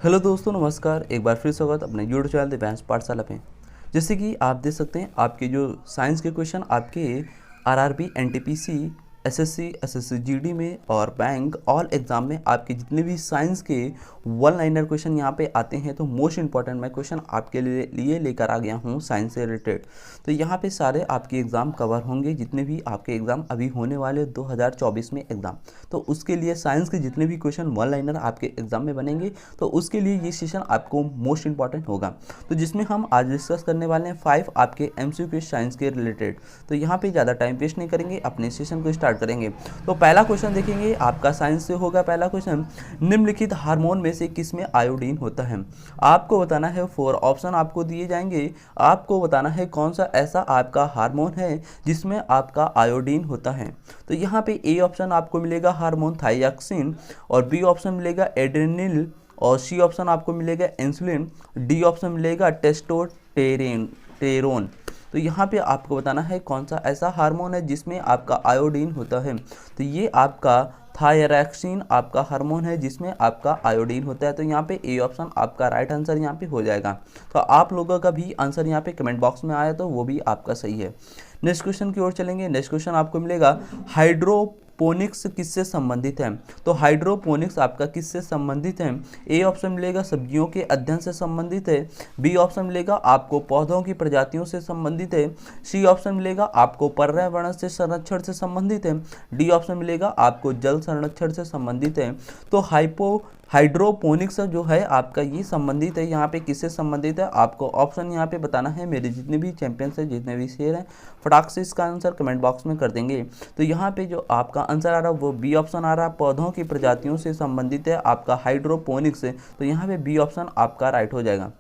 Hello दोस्तों, नमस्कार। एक बार फिर स्वागत अपने यूट्यूब चैनल दिव्यांश पाठशाला पे। जैसे कि आप देख सकते हैं, आपके जो साइंस के क्वेश्चन आपके RRB, NTPC, SSC, SSC GD में और बैंक ऑल एग्जाम में आपके जितने भी साइंस के वन लाइनर क्वेश्चन यहाँ पे आते हैं, तो मोस्ट इंपॉर्टेंट मैं क्वेश्चन आपके लिए लेकर आ गया हूँ साइंस से रिलेटेड। तो यहाँ पे सारे आपके एग्ज़ाम कवर होंगे, जितने भी आपके एग्ज़ाम अभी होने वाले 2024 में एग्ज़ाम। तो उसके लिए साइंस के जितने भी क्वेश्चन वन लाइनर आपके एग्ज़ाम में बनेंगे, तो उसके लिए ये सेशन आपको मोस्ट इंपॉर्टेंट होगा। तो जिसमें हम आज डिस्कस करने वाले हैं 5 आपके एमसीक्यू साइंस के रिलेटेड। तो यहाँ पे ज़्यादा टाइम वेस्ट नहीं करेंगे, अपने सेशन को स्टार्ट करेंगे। तो पहला क्वेश्चन देखेंगे, आपका साइंस से होगा। पहला क्वेश्चन, निम्नलिखित हार्मोन में से किस में आयोडीन होता है? आपको बताना है, 4 ऑप्शन आपको दिए जाएंगे। आपको बताना है कौन सा ऐसा आपका हार्मोन है जिसमें आपका आयोडीन होता है। तो यहाँ पे ए ऑप्शन आपको मिलेगा हार्मोन थायरॉक्सिन, और बी ऑप्शन मिलेगा एड्रेनल, और सी ऑप्शन आपको मिलेगा इंसुलिन, डी ऑप्शन मिलेगा टेस्टोस्टेरोन। तो यहाँ पे आपको बताना है कौन सा ऐसा हार्मोन है जिसमें आपका आयोडीन होता है। तो ये आपका थायरॉक्सिन आपका हार्मोन है जिसमें आपका आयोडीन होता है। तो यहाँ पे ए ऑप्शन आपका राइट आंसर यहाँ पे हो जाएगा। तो आप लोगों का भी आंसर यहाँ पे कमेंट बॉक्स में आया तो वो भी आपका सही है। नेक्स्ट क्वेश्चन की ओर चलेंगे। नेक्स्ट क्वेश्चन आपको मिलेगा, हाइड्रोपोनिक्स किससे संबंधित है? तो हाइड्रोपोनिक्स आपका किससे संबंधित है? ए ऑप्शन मिलेगा सब्जियों के अध्ययन से संबंधित है, बी ऑप्शन मिलेगा आपको पौधों की प्रजातियों से संबंधित है, सी ऑप्शन मिलेगा आपको पर्यावरण से संरक्षण से संबंधित है, डी ऑप्शन मिलेगा आपको जल संरक्षण से संबंधित है। तो हाइड्रोपोनिक्स जो है आपका ये संबंधित है, यहाँ पे किससे संबंधित है आपको ऑप्शन यहाँ पे बताना है। मेरे जितने भी चैंपियंस हैं, जितने भी शेयर हैं, फटाक से इसका आंसर कमेंट बॉक्स में कर देंगे। तो यहाँ पे जो आपका आंसर आ रहा है वो बी ऑप्शन आ रहा है, पौधों की प्रजातियों से संबंधित है आपका हाइड्रोपोनिक्स है। तो यहाँ पे बी ऑप्शन आपका राइट हो जाएगा।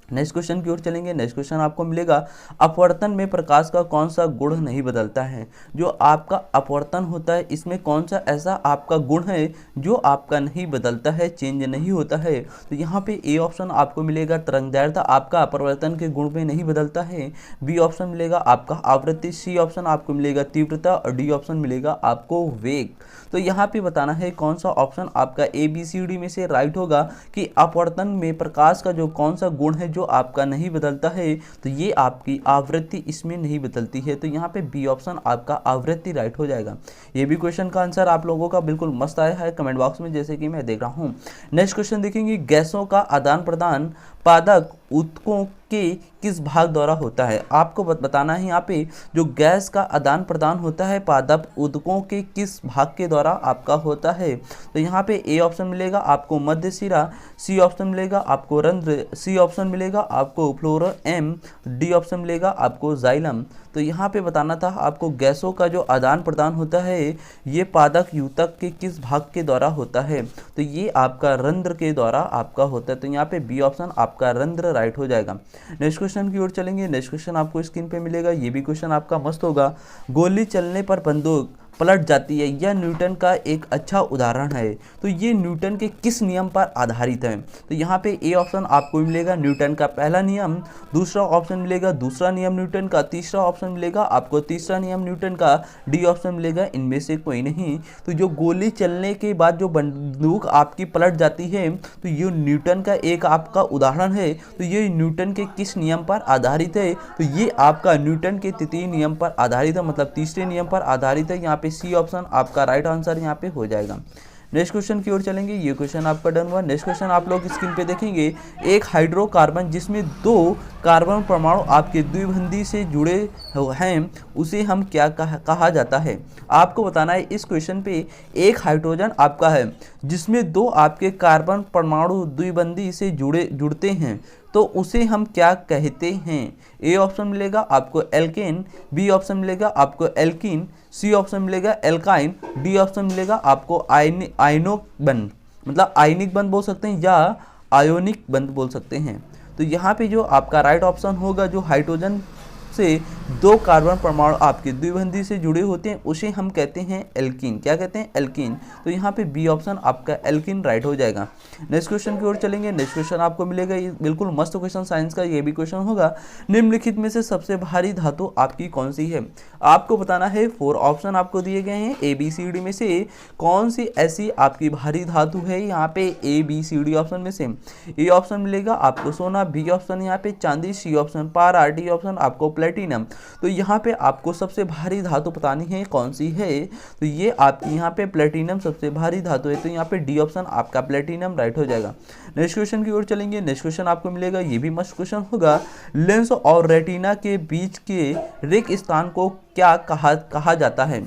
नेक्स्ट क्वेश्चन की ओर चलेंगे। नेक्स्ट क्वेश्चन आपको मिलेगा, अपवर्तन में प्रकाश का कौन सा गुण नहीं बदलता है? जो आपका अपवर्तन होता है इसमें कौन सा ऐसा आपका गुण है जो आपका नहीं बदलता है, चेंज नहीं होता है? तो यहाँ पे ए ऑप्शन आपको मिलेगा तरंगदैर्घ्य आपका अपवर्तन के गुण में नहीं बदलता है, बी ऑप्शन मिलेगा आपका आवृत्ति, सी ऑप्शन आपको मिलेगा तीव्रता, और डी ऑप्शन मिलेगा आपको वेग। तो यहाँ पे बताना है कौन सा ऑप्शन आपका ए बी सी डी में से राइट होगा कि अपवर्तन में प्रकाश का जो कौन सा गुण है जो आपका नहीं बदलता है। तो ये आपकी आवृत्ति इसमें नहीं बदलती है। तो यहाँ पे बी ऑप्शन आपका आवृत्ति राइट हो जाएगा। ये भी क्वेश्चन का आंसर आप लोगों का बिल्कुल मस्त आया है कमेंट बॉक्स में, जैसे कि मैं देख रहा हूँ। नेक्स्ट क्वेश्चन देखेंगे, गैसों का आदान प्रदान पादप ऊतकों के किस भाग द्वारा होता है? आपको बताना है यहाँ पे जो गैस का आदान प्रदान होता है पादप ऊतकों के किस भाग के द्वारा आपका होता है। तो यहाँ पे ए ऑप्शन मिलेगा आपको मध्य शिरा, सी ऑप्शन मिलेगा आपको रंध्र, सी ऑप्शन मिलेगा आपको फ्लोएम, डी ऑप्शन मिलेगा आपको जाइलम। तो यहाँ पे बताना था आपको गैसों का जो आदान प्रदान होता है ये पादप ऊतक के किस भाग के द्वारा होता है? तो ये आपका रंध्र के द्वारा आपका होता है। तो यहाँ पे बी ऑप्शन आपका रंध्र राइट हो जाएगा। नेक्स्ट क्वेश्चन की ओर चलेंगे। नेक्स्ट क्वेश्चन आपको स्क्रीन पे मिलेगा, ये भी क्वेश्चन आपका मस्त होगा। गोली चलने पर बंदूक पलट जाती है, यह न्यूटन का एक अच्छा उदाहरण है। तो ये न्यूटन के किस नियम पर आधारित है? तो यहाँ पे ए ऑप्शन आपको मिलेगा न्यूटन का पहला नियम, दूसरा ऑप्शन मिलेगा दूसरा नियम न्यूटन का, तीसरा ऑप्शन मिलेगा आपको तीसरा नियम न्यूटन का, डी ऑप्शन मिलेगा इनमें से कोई नहीं। तो जो गोली चलने के बाद जो बंदूक आपकी पलट जाती है, तो ये न्यूटन का एक आपका उदाहरण है। तो ये न्यूटन के किस नियम पर आधारित है? तो ये आपका न्यूटन के तृतीय नियम पर आधारित है, मतलब तीसरे नियम पर आधारित है। यहाँ पे सी ऑप्शन आपका राइट आंसर यहाँ पे हो जाएगा। नेक्स्ट क्वेश्चन की ओर चलेंगे। ये क्वेश्चन आपका डन हुआ। नेक्स्ट क्वेश्चन आप लोग स्क्रीन पे देखेंगे, एक हाइड्रोकार्बन जिसमें 2 कार्बन परमाणु आपके द्विबंधी से जुड़े हैं उसे हम क्या कहा जाता है? आपको बताना है इस क्वेश्चन पे, एक हाइड्रोजन आपका है जिसमें 2 आपके कार्बन परमाणु द्विबंधी से जुड़ते हैं, तो उसे हम क्या कहते हैं? ए ऑप्शन मिलेगा आपको एल्केन, बी ऑप्शन मिलेगा आपको एल्कीन, सी ऑप्शन मिलेगा एल्काइन, डी ऑप्शन मिलेगा आपको आयनिक बंध, मतलब आयनिक बंध बोल सकते हैं या आयोनिक बंध बोल सकते हैं। तो यहाँ पे जो आपका राइट ऑप्शन होगा, जो हाइड्रोजन से दो कार्बन परमाणु आपके द्विबंधी से जुड़े होते हैं उसे हम कहते हैं एल्कीन। क्या कहते हैं? एल्कीन। तो यहाँ पे बी ऑप्शन आपका एल्कीन राइट हो जाएगा। नेक्स्ट क्वेश्चन की ओर चलेंगे। नेक्स्ट क्वेश्चन आपको मिलेगा, ये बिल्कुल मस्त क्वेश्चन साइंस का ये भी क्वेश्चन होगा। निम्नलिखित में से सबसे भारी धातु आपकी कौन सी है? आपको बताना है। 4 ऑप्शन आपको दिए गए हैं, ए बी सी डी में से कौन सी ऐसी आपकी भारी धातु है यहाँ पे A B C D option में से। ए ऑप्शन मिलेगा आपको सोना, बी ऑप्शन यहाँ पे चांदी, सी ऑप्शन पारा, डी ऑप्शन आपको प्लेटिनम। तो यहाँ पे आपको सबसे भारी धातु बतानी है कौन सी है। तो ये आपकी यहाँ पे प्लेटिनम सबसे भारी धातु है। तो यहाँ पे डी ऑप्शन आपका प्लेटिनम राइट हो जाएगा। नेक्स्ट क्वेश्चन की ओर चलेंगे। नेक्स्ट क्वेश्चन आपको मिलेगा, ये भी मस्त क्वेश्चन होगा। लेंस और रेटिना के बीच के रिक्त स्थान को क्या कहा जाता है?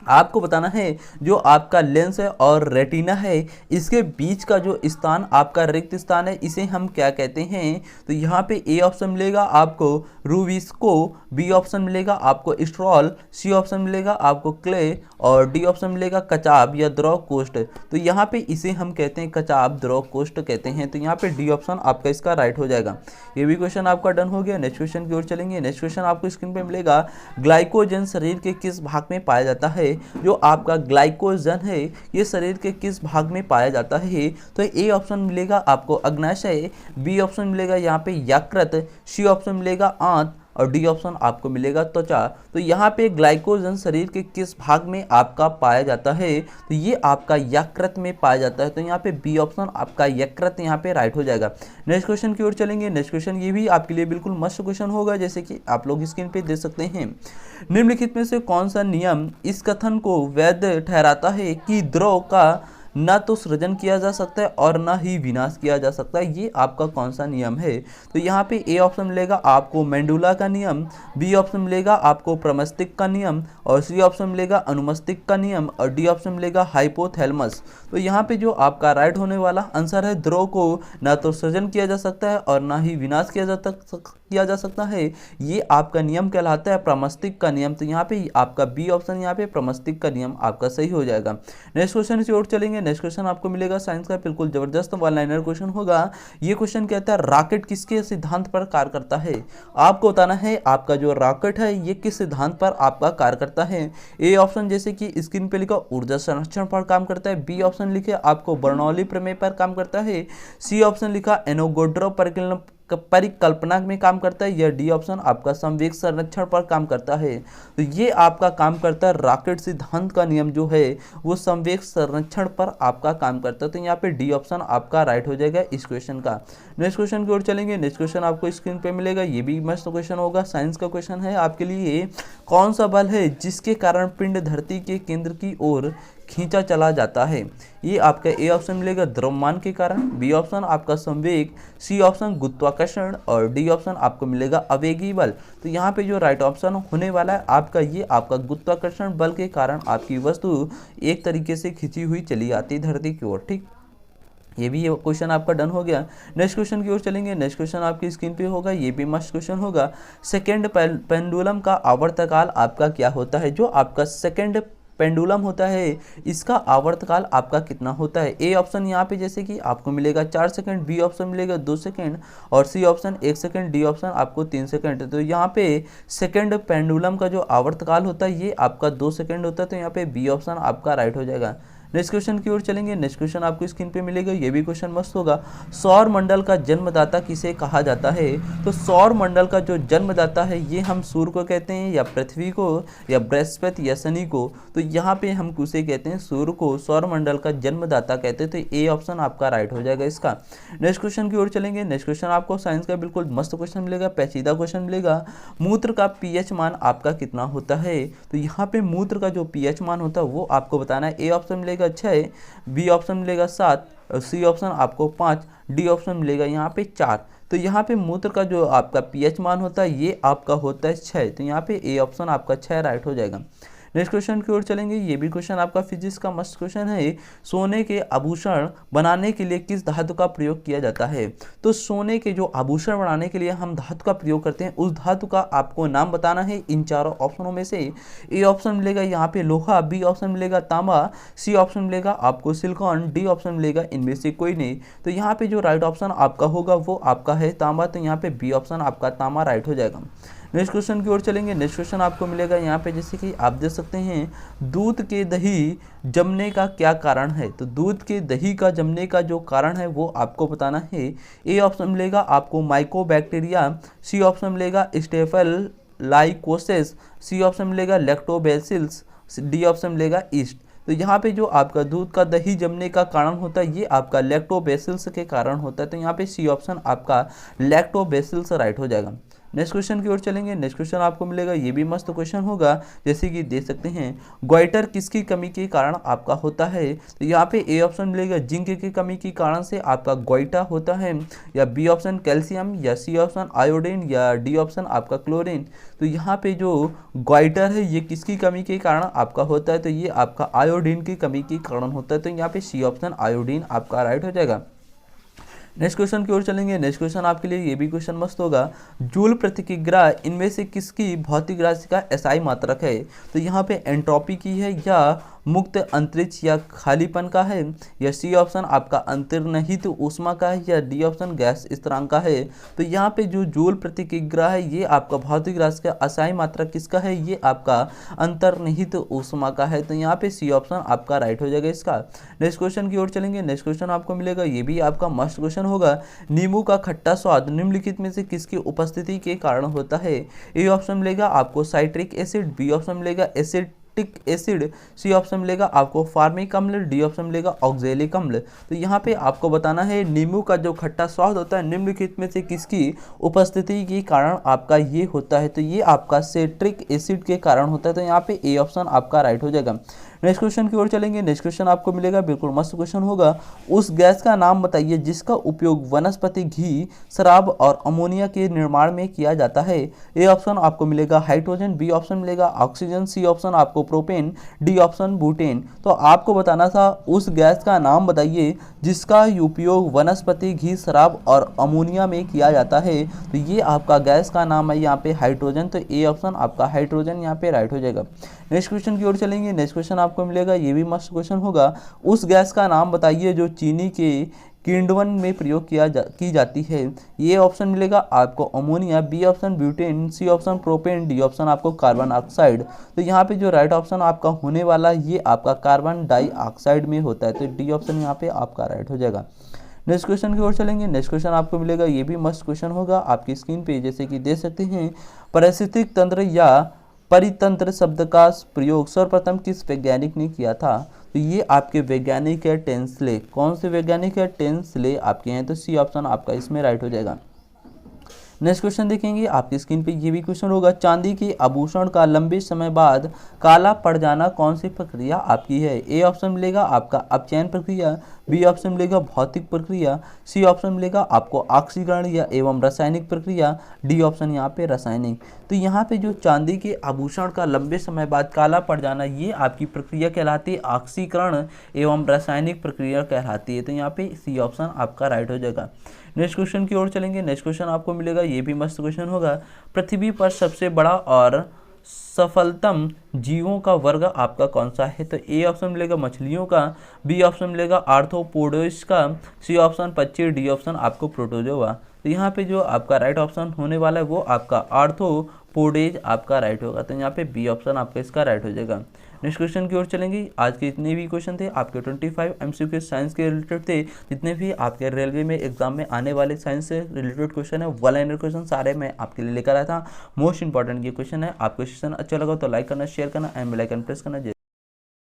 आपको बताना है जो आपका लेंस है और रेटिना है इसके बीच का जो स्थान आपका रिक्त स्थान है इसे हम क्या कहते हैं? तो यहाँ पे ए ऑप्शन मिलेगा आपको रूबिस्को, बी ऑप्शन मिलेगा आपको स्ट्रॉल, सी ऑप्शन मिलेगा आपको क्ले और डी ऑप्शन मिलेगा कचाब या द्रव कोष्ठ। तो यहाँ पे इसे हम कहते हैं कचाब, द्रव कोष्ठ कहते हैं। तो यहाँ पे डी ऑप्शन आपका इसका राइट हो जाएगा। ये भी क्वेश्चन आपका डन हो गया। नेक्स्ट क्वेश्चन की ओर चलेंगे। नेक्स्ट क्वेश्चन आपको स्क्रीन पे मिलेगा, ग्लाइकोजन शरीर के किस भाग में पाया जाता है? जो आपका ग्लाइकोजन है ये शरीर के किस भाग में पाया जाता है? तो ए ऑप्शन मिलेगा आपको अग्नाशय, बी ऑप्शन मिलेगा यहाँ पे यकृत, सी ऑप्शन मिलेगा आंत और डी ऑप्शन आपको मिलेगा त्वचा। तो यहाँ पे ग्लाइकोजन शरीर के किस भाग में आपका पाया जाता है? तो ये आपका यकृत में पाया जाता है। तो यहाँ पे बी ऑप्शन आपका यकृत यहाँ पे राइट हो जाएगा। नेक्स्ट क्वेश्चन की ओर चलेंगे। नेक्स्ट क्वेश्चन ये भी आपके लिए बिल्कुल मस्त क्वेश्चन होगा, जैसे कि आप लोग स्क्रीन पे देख सकते हैं। निम्नलिखित में से कौन सा नियम इस कथन को वैध ठहराता है कि द्रव का ना तो सृजन किया जा सकता है और ना ही विनाश किया जा सकता है? ये आपका कौन सा नियम है? तो यहाँ पे ए ऑप्शन मिलेगा आपको मेंडुला का नियम, बी ऑप्शन मिलेगा आपको प्रमस्तिक का नियम और सी ऑप्शन मिलेगा अनुमस्तिक का नियम और डी ऑप्शन मिलेगा हाइपोथैलेमस। तो यहाँ पे जो आपका राइट होने वाला आंसर है, द्रव को ना तो सृजन किया जा सकता है और ना ही विनाश किया जा सकता है, ये आपका नियम कहलाता है प्रमस्तिक का नियम। तो यहाँ पे आपका बी ऑप्शन यहाँ पे प्रमस्तिक का नियम आपका सही हो जाएगा। नेक्स्ट क्वेश्चन की ओर चलेंगे। नेक्स्ट क्वेश्चन आपको मिलेगा साइंस का बिल्कुल जबरदस्त वन लाइनर क्वेश्चन होगा। ये क्वेश्चन कहता है रॉकेट किसके सिद्धांत पर कार्य करता है? आपको बताना है आपका जो रॉकेट है ये किस सिद्धांत पर आपका कार्य करता है। ए ऑप्शन जैसे कि स्क्रीन पे लिखा ऊर्जा संरक्षण पर काम करता है, बी ऑप्शन लिखे आपको बर्नौली प्रमेय पर काम करता है, सी ऑप्शन लिखा एनोगोड्रो परिकल्पना में काम करता है या डी ऑप्शन आपका संवेग संरक्षण पर काम करता है। तो ये आपका काम करता है रॉकेट सिद्धांत का नियम जो है वो संवेग संरक्षण पर आपका काम करता है। तो यहाँ पे डी ऑप्शन आपका राइट हो जाएगा इस क्वेश्चन का। नेक्स्ट क्वेश्चन की ओर चलेंगे। नेक्स्ट क्वेश्चन आपको स्क्रीन पे मिलेगा, ये भी मस्त क्वेश्चन होगा, साइंस का क्वेश्चन है आपके लिए। कौन सा बल है जिसके कारण पिंड धरती के केंद्र की ओर खींचा चला जाता है? ये आपका ए ऑप्शन मिलेगा द्रव्यमान के कारण, बी ऑप्शन आपका संवेग, सी ऑप्शन गुरुत्वाकर्षण और डी ऑप्शन आपको मिलेगा आवेगी बल। तो यहाँ पे जो राइट ऑप्शन होने वाला है आपका ये आपका गुरुत्वाकर्षण बल के कारण आपकी वस्तु एक तरीके से खिंची हुई चली आती है धरती की ओर। ठीक, ये भी क्वेश्चन आपका डन हो गया। नेक्स्ट क्वेश्चन की ओर चलेंगे। नेक्स्ट क्वेश्चन आपकी स्क्रीन पे होगा, ये भी मस्त क्वेश्चन होगा। सेकेंड पेंडुलम का आवर्तकाल आपका क्या होता है? जो आपका सेकेंड पेंडुलम होता है इसका आवर्तकाल आपका कितना होता है? ए ऑप्शन यहाँ पे जैसे कि आपको मिलेगा 4 सेकंड, बी ऑप्शन मिलेगा 2 सेकंड और C option 1 second, D option आपको 3 सेकंड। तो यहाँ पे सेकंड पेंडुलम का जो आवर्तकाल होता है ये आपका 2 सेकंड होता है। तो यहाँ पे बी ऑप्शन आपका राइट हो जाएगा। नेक्स्ट क्वेश्चन की ओर चलेंगे। नेक्स्ट क्वेश्चन आपको स्क्रीन पे मिलेगा, ये भी क्वेश्चन मस्त होगा। सौर मंडल का जन्मदाता किसे कहा जाता है? तो सौर मंडल का जो जन्मदाता है ये हम सूर्य को कहते हैं या पृथ्वी को या बृहस्पति या शनि को। तो यहाँ पे हम किसे कहते हैं? सूर्य को सौर मंडल का जन्मदाता कहते हैं। तो ए ऑप्शन आपका राइट हो जाएगा इसका। नेक्स्ट क्वेश्चन की ओर चलेंगे। नेक्स्ट क्वेश्चन आपको साइंस का बिल्कुल मस्त क्वेश्चन मिलेगा, पेचीदा क्वेश्चन मिलेगा। मूत्र का पीएच मान आपका कितना होता है? तो यहाँ पे मूत्र का जो पीएच मान होता है वो आपको बताना है। ए ऑप्शन मिलेगा 6, बी ऑप्शन मिलेगा 7, सी ऑप्शन आपको 5, डी ऑप्शन मिलेगा यहाँ पे 4। तो यहाँ पे मूत्र का जो आपका पीएच मान होता है ये आपका होता है 6। तो यहाँ पे ए ऑप्शन आपका 6 राइट हो जाएगा। नेक्स्ट क्वेश्चन की ओर चलेंगे। ये भी क्वेश्चन आपका फिजिक्स का मस्त क्वेश्चन है। सोने के आभूषण बनाने के लिए किस धातु का प्रयोग किया जाता है? तो सोने के जो आभूषण बनाने के लिए हम धातु का प्रयोग करते हैं उस धातु का आपको नाम बताना है इन चारों ऑप्शनों में से। ए ऑप्शन मिलेगा यहाँ पे लोहा, बी ऑप्शन मिलेगा तांबा, सी ऑप्शन मिलेगा आपको सिलिकॉन, डी ऑप्शन मिलेगा इनमें से कोई नहीं। तो यहाँ पे जो राइट ऑप्शन आपका होगा वो आपका है तांबा। तो यहाँ पे बी ऑप्शन आपका तांबा राइट हो जाएगा। नेक्स्ट क्वेश्चन की ओर चलेंगे। नेक्स्ट क्वेश्चन आपको मिलेगा यहाँ पे, जैसे कि आप देख सकते हैं, दूध के दही जमने का क्या कारण है। तो दूध के दही का जमने का जो कारण है वो आपको बताना है। ए ऑप्शन मिलेगा आपको माइकोबैक्टीरिया, सी ऑप्शन मिलेगा स्टेफल लाइकोसिस, सी ऑप्शन मिलेगा लैक्टोबैसिल्स, डी ऑप्शन मिलेगा ईस्ट। तो यहाँ पे जो आपका दूध का दही जमने का कारण होता है ये आपका लैक्टोबैसिल्स के कारण होता है। तो यहाँ पे सी ऑप्शन आपका लैक्टोबैसिल्स राइट हो जाएगा। नेक्स्ट क्वेश्चन की ओर चलेंगे। नेक्स्ट क्वेश्चन आपको मिलेगा, ये भी मस्त क्वेश्चन होगा, जैसे कि देख सकते हैं, ग्वाइटर किसकी कमी के कारण आपका होता है। तो यहाँ पे ए ऑप्शन मिलेगा जिंक की कमी के कारण से आपका ग्वाइटा होता है, या बी ऑप्शन कैल्शियम, या सी ऑप्शन आयोडीन, या डी ऑप्शन आपका क्लोरीन। तो यहाँ पे जो ग्वाइटर है ये किसकी कमी के कारण आपका होता है, तो ये आपका आयोडीन की कमी के कारण होता है। तो यहाँ पे सी ऑप्शन आयोडीन आपका राइट हो जाएगा। नेक्स्ट क्वेश्चन की ओर चलेंगे। नेक्स्ट क्वेश्चन आपके लिए ये भी क्वेश्चन मस्त होगा, जूल प्रति किग्रा इनमें से किसकी भौतिक राशि का एसआई मात्रक है। तो यहाँ पे एंट्रोपी की है, या मुक्त अंतरिक्ष या खालीपन का है, या सी ऑप्शन आपका अंतर्निहित ऊष्मा का है, या डी ऑप्शन गैस स्थिरांक का है। तो यहाँ पे जो जूल प्रति किग्रा है ये आपका भौतिक राशि का एसआई मात्रक किसका है, ये आपका अंतर्निहित ऊष्मा का है। तो यहाँ पे सी ऑप्शन आपका राइट हो जाएगा इसका। नेक्स्ट क्वेश्चन की ओर चलेंगे। नेक्स्ट क्वेश्चन आपको मिलेगा, ये भी आपका मस्त क्वेश्चन होगा, नींबू का खट्टा स्वाद निम्नलिखित में से किसकी उपस्थिति के कारण होता है। ए ऑप्शन मिलेगा आपको साइट्रिक एसिड, बी ऑप्शन मिलेगा एसिटिक एसिड, सी ऑप्शन मिलेगा आपको फार्मिक अम्ल, डी ऑप्शन मिलेगा ऑक्जेलिक अम्ल। तो यहाँ पे आपको बताना है नींबू का जो खट्टा स्वाद होता है निम्नलिखित में से किसकी उपस्थिति के कारण आपका ये होता है। तो ये आपका साइट्रिक एसिड के कारण होता है। तो यहाँ पे ए ऑप्शन आपका राइट हो जाएगा। नेक्स्ट क्वेश्चन की ओर चलेंगे। नेक्स्ट क्वेश्चन आपको मिलेगा, बिल्कुल मस्त क्वेश्चन होगा, उस गैस का नाम बताइए जिसका उपयोग वनस्पति घी, शराब और अमोनिया के निर्माण में किया जाता है। ए ऑप्शन आपको मिलेगा हाइड्रोजन, बी ऑप्शन मिलेगा ऑक्सीजन, सी ऑप्शन आपको प्रोपेन, डी ऑप्शन बुटेन। तो आपको बताना था उस गैस का नाम बताइए जिसका उपयोग वनस्पति घी, शराब और अमोनिया में किया जाता है। तो ये आपका गैस का नाम है यहाँ पे हाइड्रोजन। तो ए ऑप्शन आपका हाइड्रोजन यहाँ पे राइट हो जाएगा। नेक्स्ट क्वेश्चन की ओर चलेंगे। नेक्स्ट क्वेश्चन आपको मिलेगा, ये भी मस्त क्वेश्चन होगा, उस गैस का नाम बताइए जो चीनी के किण्वन में प्रयोग की जाती है। ये ऑप्शन मिलेगा आपको ammonia, B option butane, C option propane, D option आपको कार्बन ऑक्साइड। तो यहाँ पे जो राइट ऑप्शन आपका होने वाला ये आपका कार्बन डाइऑक्साइड में होता है। तो डी ऑप्शन यहाँ पे आपका राइट हो जाएगा। नेक्स्ट क्वेश्चन की ओर चलेंगे। नेक्स्ट क्वेश्चन आपको मिलेगा, ये भी मस्त क्वेश्चन होगा आपकी स्क्रीन पे, जैसे कि देख सकते हैं, पारिस्थितिक तंत्र या परितंत्र शब्द का प्रयोग सर्वप्रथम किस वैज्ञानिक ने किया था। तो ये आपके वैज्ञानिक है टेंसले। कौन से वैज्ञानिक है, टेंसले आपके हैं। तो सी ऑप्शन आपका इसमें राइट हो जाएगा। नेक्स्ट क्वेश्चन देखेंगे आपकी स्क्रीन पे, ये भी क्वेश्चन होगा, चांदी के आभूषण का लंबे समय बाद काला पड़ जाना कौन सी प्रक्रिया आपकी है। ए ऑप्शन मिलेगा आपका अपचयन प्रक्रिया, बी ऑप्शन मिलेगा भौतिक प्रक्रिया, सी ऑप्शन मिलेगा आपको ऑक्सीकरण या एवं रासायनिक प्रक्रिया, डी ऑप्शन यहाँ पे रासायनिक। तो यहाँ पे जो चांदी के आभूषण का लंबे समय बाद काला पड़ जाना ये आपकी प्रक्रिया कहलाती है ऑक्सीकरण एवं रासायनिक प्रक्रिया कहलाती है। तो यहाँ पे सी ऑप्शन आपका राइट हो जाएगा। नेक्स्ट क्वेश्चन की ओर चलेंगे। नेक्स्ट क्वेश्चन आपको मिलेगा, ये भी मस्त क्वेश्चन होगा, पृथ्वी पर सबसे बड़ा और सफलतम जीवों का वर्ग आपका कौन सा है। तो ए ऑप्शन मिलेगा मछलियों का, बी ऑप्शन मिलेगा आर्थ्रोपोड्स का, सी ऑप्शन पक्षी, डी ऑप्शन आपको प्रोटोजोआ। तो यहाँ पे जो आपका राइट ऑप्शन होने वाला है वो आपका आर्थ्रोपोडेज आपका राइट होगा। तो यहाँ पे बी ऑप्शन आपका इसका राइट हो जाएगा। नेक्स्ट क्वेश्चन की ओर चलेंगे। आज के जितने भी क्वेश्चन थे आपके 25 MCQ साइंस के रिलेटेड थे, जितने भी आपके रेलवे में एग्जाम में आने वाले साइंस से रिलेटेड क्वेश्चन है, वन लाइनर क्वेश्चन सारे मैं आपके लिए लेकर आया था। मोस्ट इंपॉर्टेंट ये क्वेश्चन है। आपको सेशन अच्छा लगा तो लाइक करना, शेयर करना एंड बेल आइकन प्रेस करना।